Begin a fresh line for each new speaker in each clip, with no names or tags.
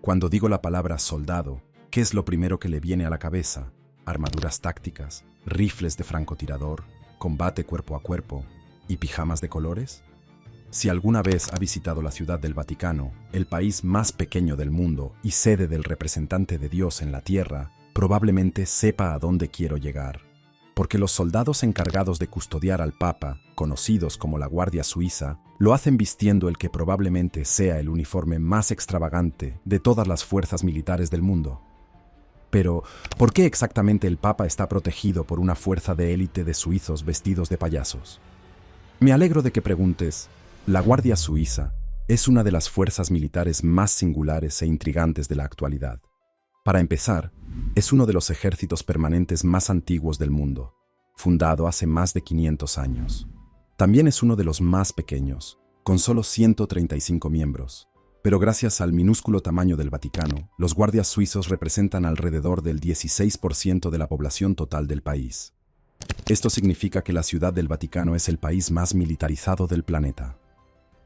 Cuando digo la palabra soldado, ¿qué es lo primero que le viene a la cabeza? Armaduras tácticas, rifles de francotirador, combate cuerpo a cuerpo y pijamas de colores. Si alguna vez ha visitado la Ciudad del Vaticano, el país más pequeño del mundo y sede del representante de Dios en la tierra, probablemente sepa a dónde quiero llegar. Porque los soldados encargados de custodiar al Papa, conocidos como la Guardia Suiza, lo hacen vistiendo el que probablemente sea el uniforme más extravagante de todas las fuerzas militares del mundo. Pero, ¿por qué exactamente el Papa está protegido por una fuerza de élite de suizos vestidos de payasos? Me alegro de que preguntes. La Guardia Suiza es una de las fuerzas militares más singulares e intrigantes de la actualidad. Para empezar, es uno de los ejércitos permanentes más antiguos del mundo, fundado hace más de 500 años. También es uno de los más pequeños, con solo 135 miembros. Pero gracias al minúsculo tamaño del Vaticano, los guardias suizos representan alrededor del 16% de la población total del país. Esto significa que la Ciudad del Vaticano es el país más militarizado del planeta.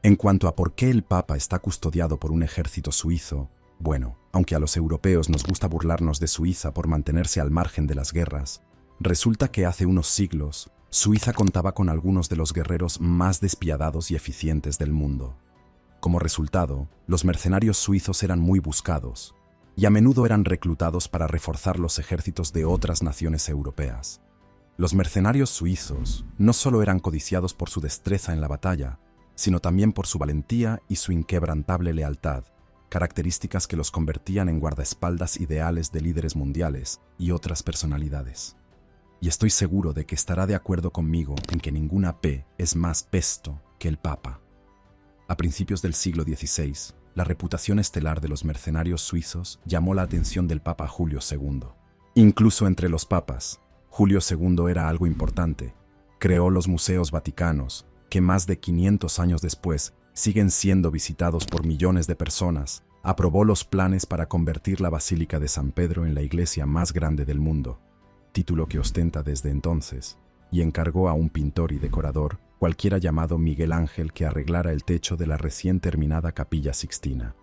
En cuanto a por qué el Papa está custodiado por un ejército suizo, bueno, aunque a los europeos nos gusta burlarnos de Suiza por mantenerse al margen de las guerras, resulta que hace unos siglos, Suiza contaba con algunos de los guerreros más despiadados y eficientes del mundo. Como resultado, los mercenarios suizos eran muy buscados, y a menudo eran reclutados para reforzar los ejércitos de otras naciones europeas. Los mercenarios suizos no solo eran codiciados por su destreza en la batalla, sino también por su valentía y su inquebrantable lealtad, características que los convertían en guardaespaldas ideales de líderes mundiales y otras personalidades. Y estoy seguro de que estará de acuerdo conmigo en que ninguna P es más pesto que el Papa. A principios del siglo XVI, la reputación estelar de los mercenarios suizos llamó la atención del Papa Julio II. Incluso entre los papas, Julio II era algo importante. Creó los museos vaticanos, que más de 500 años después siguen siendo visitados por millones de personas. Aprobó los planes para convertir la Basílica de San Pedro en la iglesia más grande del mundo, título que ostenta desde entonces, y encargó a un pintor y decorador, cualquiera llamado Miguel Ángel, que arreglara el techo de la recién terminada Capilla Sixtina.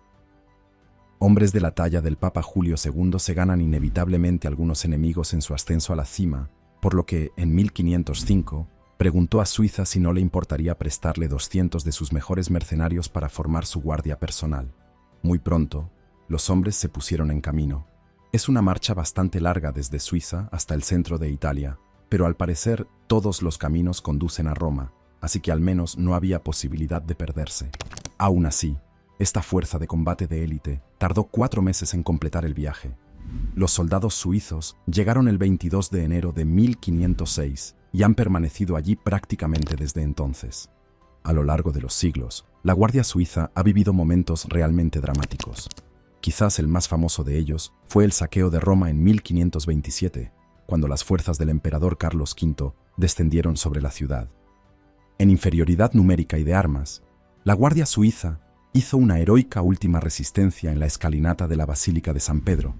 Hombres de la talla del Papa Julio II se ganan inevitablemente algunos enemigos en su ascenso a la cima, por lo que, en 1505, preguntó a Suiza si no le importaría prestarle 200 de sus mejores mercenarios para formar su guardia personal. Muy pronto, los hombres se pusieron en camino. Es una marcha bastante larga desde Suiza hasta el centro de Italia, pero al parecer todos los caminos conducen a Roma, así que al menos no había posibilidad de perderse. Aún así, esta fuerza de combate de élite tardó 4 meses en completar el viaje. Los soldados suizos llegaron el 22 de enero de 1506 y han permanecido allí prácticamente desde entonces. A lo largo de los siglos, la Guardia Suiza ha vivido momentos realmente dramáticos. Quizás el más famoso de ellos fue el saqueo de Roma en 1527, cuando las fuerzas del emperador Carlos V descendieron sobre la ciudad. En inferioridad numérica y de armas, la Guardia Suiza hizo una heroica última resistencia en la escalinata de la Basílica de San Pedro,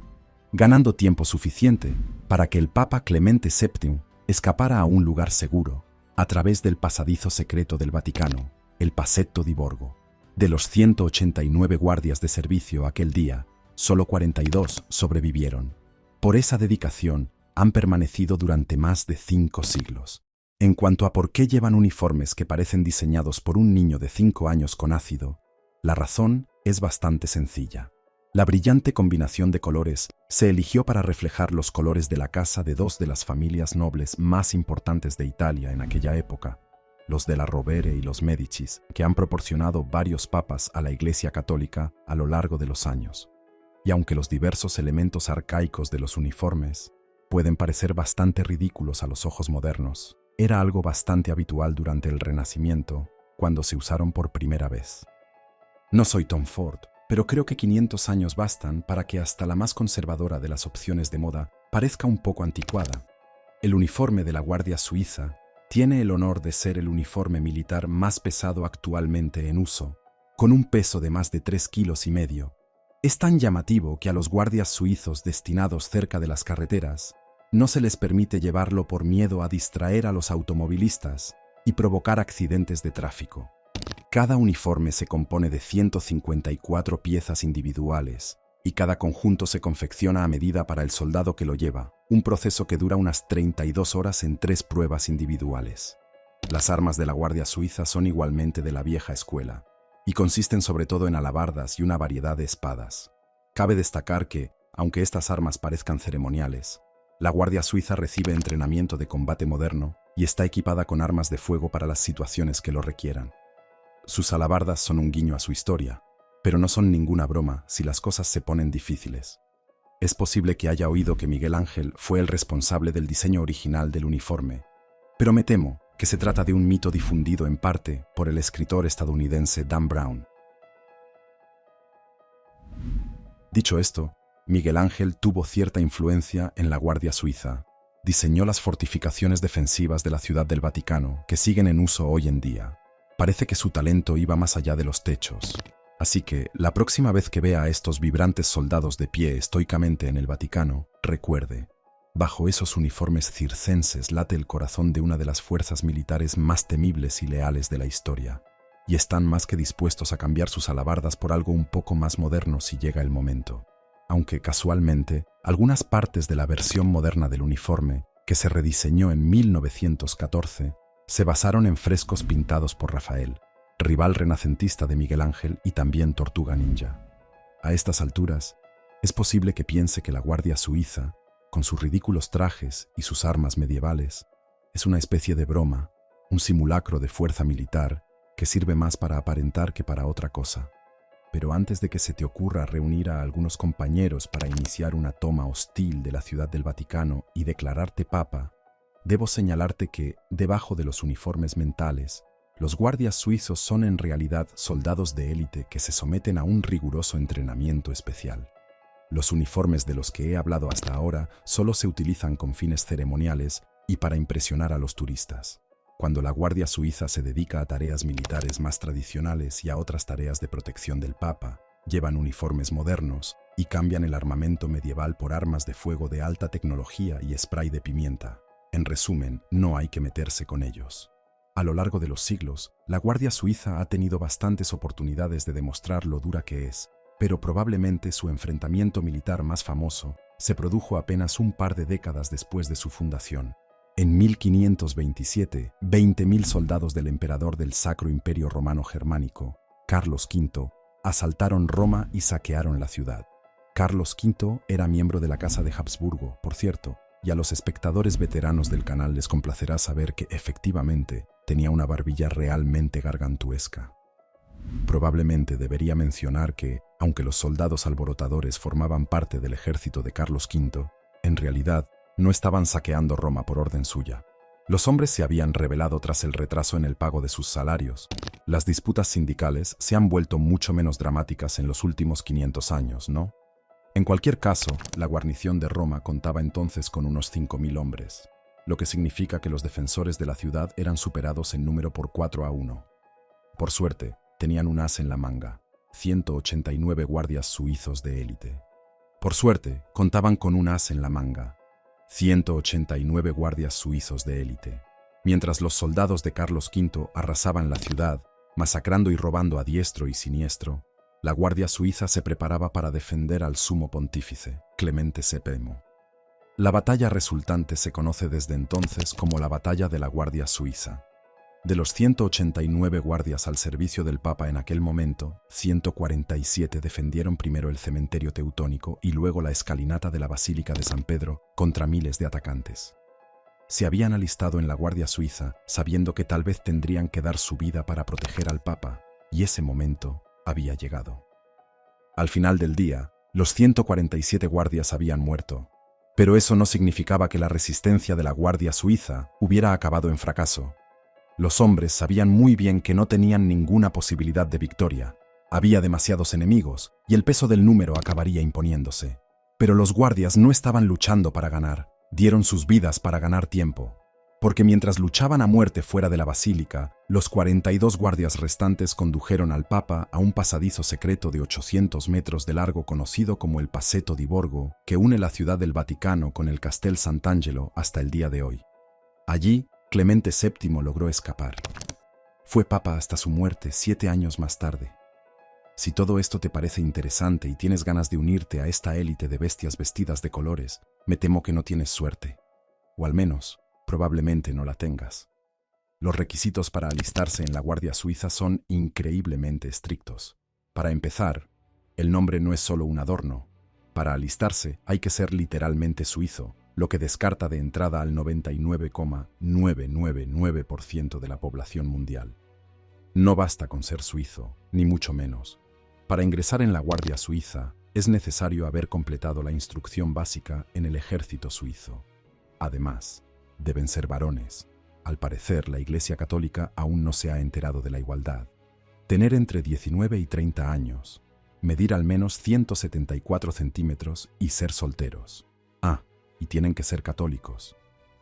ganando tiempo suficiente para que el Papa Clemente VII escapara a un lugar seguro, a través del pasadizo secreto del Vaticano, el Passetto di Borgo. De los 189 guardias de servicio aquel día, solo 42 sobrevivieron. Por esa dedicación, han permanecido durante más de 5 siglos. En cuanto a por qué llevan uniformes que parecen diseñados por un niño de 5 años con ácido, la razón es bastante sencilla. La brillante combinación de colores se eligió para reflejar los colores de la casa de 2 de las familias nobles más importantes de Italia en aquella época, los de la Rovere y los Médicis, que han proporcionado varios papas a la Iglesia Católica a lo largo de los años. Y aunque los diversos elementos arcaicos de los uniformes pueden parecer bastante ridículos a los ojos modernos, era algo bastante habitual durante el Renacimiento, cuando se usaron por primera vez. No soy Tom Ford, pero creo que 500 años bastan para que hasta la más conservadora de las opciones de moda parezca un poco anticuada. El uniforme de la Guardia Suiza tiene el honor de ser el uniforme militar más pesado actualmente en uso, con un peso de más de 3,5 kilos. Es tan llamativo que a los guardias suizos destinados cerca de las carreteras no se les permite llevarlo por miedo a distraer a los automovilistas y provocar accidentes de tráfico. Cada uniforme se compone de 154 piezas individuales, y cada conjunto se confecciona a medida para el soldado que lo lleva, un proceso que dura unas 32 horas en 3 pruebas individuales. Las armas de la Guardia Suiza son igualmente de la vieja escuela, y consisten sobre todo en alabardas y una variedad de espadas. Cabe destacar que, aunque estas armas parezcan ceremoniales, la Guardia Suiza recibe entrenamiento de combate moderno y está equipada con armas de fuego para las situaciones que lo requieran. Sus alabardas son un guiño a su historia, pero no son ninguna broma si las cosas se ponen difíciles. Es posible que haya oído que Miguel Ángel fue el responsable del diseño original del uniforme, pero me temo que se trata de un mito difundido en parte por el escritor estadounidense Dan Brown. Dicho esto, Miguel Ángel tuvo cierta influencia en la Guardia Suiza. Diseñó las fortificaciones defensivas de la Ciudad del Vaticano, que siguen en uso hoy en día. Parece que su talento iba más allá de los techos. Así que, la próxima vez que vea a estos vibrantes soldados de pie estoicamente en el Vaticano, recuerde, bajo esos uniformes circenses late el corazón de una de las fuerzas militares más temibles y leales de la historia, y están más que dispuestos a cambiar sus alabardas por algo un poco más moderno si llega el momento. Aunque, casualmente, algunas partes de la versión moderna del uniforme, que se rediseñó en 1914, se basaron en frescos pintados por Rafael, rival renacentista de Miguel Ángel y también Tortuga Ninja. A estas alturas, es posible que piense que la Guardia Suiza, con sus ridículos trajes y sus armas medievales, es una especie de broma, un simulacro de fuerza militar que sirve más para aparentar que para otra cosa. Pero antes de que se te ocurra reunir a algunos compañeros para iniciar una toma hostil de la Ciudad del Vaticano y declararte papa, debo señalarte que, debajo de los uniformes mentales, los guardias suizos son en realidad soldados de élite que se someten a un riguroso entrenamiento especial. Los uniformes de los que he hablado hasta ahora solo se utilizan con fines ceremoniales y para impresionar a los turistas. Cuando la Guardia Suiza se dedica a tareas militares más tradicionales y a otras tareas de protección del Papa, llevan uniformes modernos y cambian el armamento medieval por armas de fuego de alta tecnología y spray de pimienta. En resumen, no hay que meterse con ellos. A lo largo de los siglos, la Guardia Suiza ha tenido bastantes oportunidades de demostrar lo dura que es, pero probablemente su enfrentamiento militar más famoso se produjo apenas un par de décadas después de su fundación. En 1527, 20.000 soldados del emperador del Sacro Imperio Romano Germánico, Carlos V, asaltaron Roma y saquearon la ciudad. Carlos V era miembro de la Casa de Habsburgo, por cierto, y a los espectadores veteranos del canal les complacerá saber que, efectivamente, tenía una barbilla realmente gargantuesca. Probablemente debería mencionar que, aunque los soldados alborotadores formaban parte del ejército de Carlos V, en realidad no estaban saqueando Roma por orden suya. Los hombres se habían rebelado tras el retraso en el pago de sus salarios. Las disputas sindicales se han vuelto mucho menos dramáticas en los últimos 500 años, ¿no? En cualquier caso, la guarnición de Roma contaba entonces con unos 5.000 hombres, lo que significa que los defensores de la ciudad eran superados en número por 4-1. Por suerte, tenían un as en la manga, 189 guardias suizos de élite. Por suerte, contaban con un as en la manga, 189 guardias suizos de élite. Mientras los soldados de Carlos V arrasaban la ciudad, masacrando y robando a diestro y siniestro, la Guardia Suiza se preparaba para defender al sumo pontífice, Clemente VII. La batalla resultante se conoce desde entonces como la Batalla de la Guardia Suiza. De los 189 guardias al servicio del Papa en aquel momento, 147 defendieron primero el cementerio teutónico y luego la escalinata de la Basílica de San Pedro contra miles de atacantes. Se habían alistado en la Guardia Suiza sabiendo que tal vez tendrían que dar su vida para proteger al Papa, y ese momento había llegado. Al final del día, los 147 guardias habían muerto, pero eso no significaba que la resistencia de la Guardia Suiza hubiera acabado en fracaso. Los hombres sabían muy bien que no tenían ninguna posibilidad de victoria. Había demasiados enemigos y el peso del número acabaría imponiéndose. Pero los guardias no estaban luchando para ganar, dieron sus vidas para ganar tiempo. Porque mientras luchaban a muerte fuera de la basílica, los 42 guardias restantes condujeron al Papa a un pasadizo secreto de 800 metros de largo conocido como el Passetto di Borgo, que une la ciudad del Vaticano con el Castel Sant'Angelo hasta el día de hoy. Allí, Clemente VII logró escapar. Fue Papa hasta su muerte 7 años más tarde. Si todo esto te parece interesante y tienes ganas de unirte a esta élite de bestias vestidas de colores, me temo que no tienes suerte. O al menos, probablemente no la tengas. Los requisitos para alistarse en la Guardia Suiza son increíblemente estrictos. Para empezar, el nombre no es solo un adorno. Para alistarse hay que ser literalmente suizo, lo que descarta de entrada al 99,999% de la población mundial. No basta con ser suizo, ni mucho menos. Para ingresar en la Guardia Suiza es necesario haber completado la instrucción básica en el ejército suizo. Además, deben ser varones. Al parecer, la Iglesia Católica aún no se ha enterado de la igualdad. Tener entre 19 y 30 años, medir al menos 174 centímetros y ser solteros. Y tienen que ser católicos,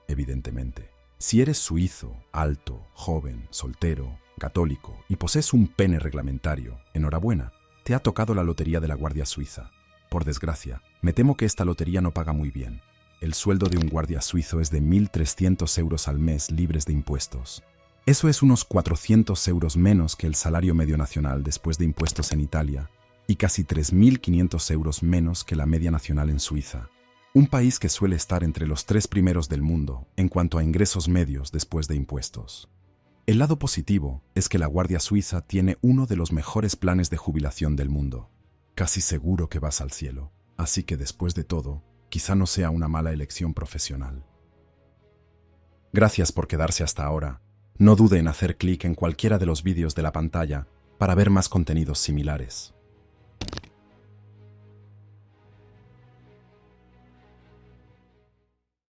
evidentemente. Si eres suizo, alto, joven, soltero, católico y posees un pene reglamentario, enhorabuena, te ha tocado la lotería de la Guardia Suiza. Por desgracia, me temo que esta lotería no paga muy bien. El sueldo de un guardia suizo es de 1.300 euros al mes libres de impuestos. Eso es unos 400 euros menos que el salario medio nacional después de impuestos en Italia y casi 3.500 euros menos que la media nacional en Suiza. Un país que suele estar entre los 3 primeros del mundo en cuanto a ingresos medios después de impuestos. El lado positivo es que la Guardia Suiza tiene uno de los mejores planes de jubilación del mundo. Casi seguro que vas al cielo, así que después de todo, quizá no sea una mala elección profesional. Gracias por quedarse hasta ahora. No dude en hacer clic en cualquiera de los vídeos de la pantalla para ver más contenidos similares.